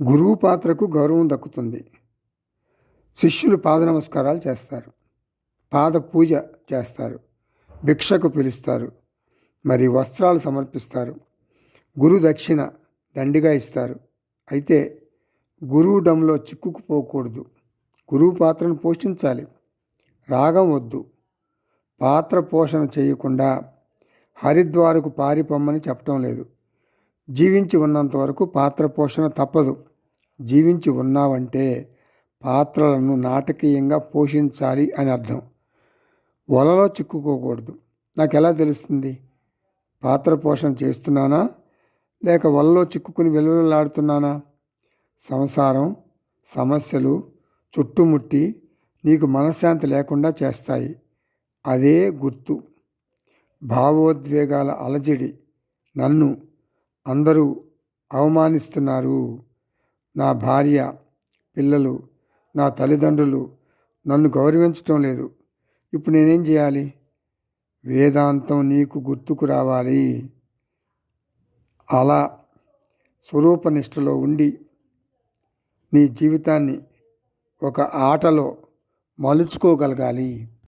గురువు పాత్రకు గౌరవం దక్కుతుంది. శిష్యులు పాద నమస్కారాలు చేస్తారు, పాద పూజ చేస్తారు, భిక్షకు పిలుస్తారు, మరి వస్త్రాలు సమర్పిస్తారు, గురు దక్షిణ దండిగా ఇస్తారు. అయితే గురువు డంలో చిక్కుకుపోకూడదు. గురువు పాత్రను పోషించాలి. రాగం వద్దు. పాత్ర పోషణ చేయకుండా హరిద్వారకు పారిపోమ్మని చెప్పటం లేదు. జీవించి ఉన్నంత వరకు పాత్ర పోషణ తప్పదు. జీవించి ఉన్నావంటే పాత్రలను నాటకీయంగా పోషించాలి అని అర్థం. వలలో చిక్కుకోకూడదు. నాకు ఎలా తెలుస్తుంది పాత్ర పోషణ చేస్తున్నానా లేక వలలో చిక్కుకుని వెలువలాడుతున్నానా? సంసారం, సమస్యలు చుట్టుముట్టి నీకు మనశ్శాంతి లేకుండా చేస్తాయి. అదే గుర్తు. భావోద్వేగాల అలజడి. నన్ను అందరూ అవమానిస్తున్నారు. నా భార్య, పిల్లలు, నా తల్లిదండ్రులు నన్ను గౌరవించటం లేదు. ఇప్పుడు నేనేం చేయాలి? వేదాంతం నీకు గుర్తుకు రావాలి. అలా స్వరూపనిష్టలో ఉండి నీ జీవితాన్ని ఒక ఆటలో మలుచుకోగలగాలి.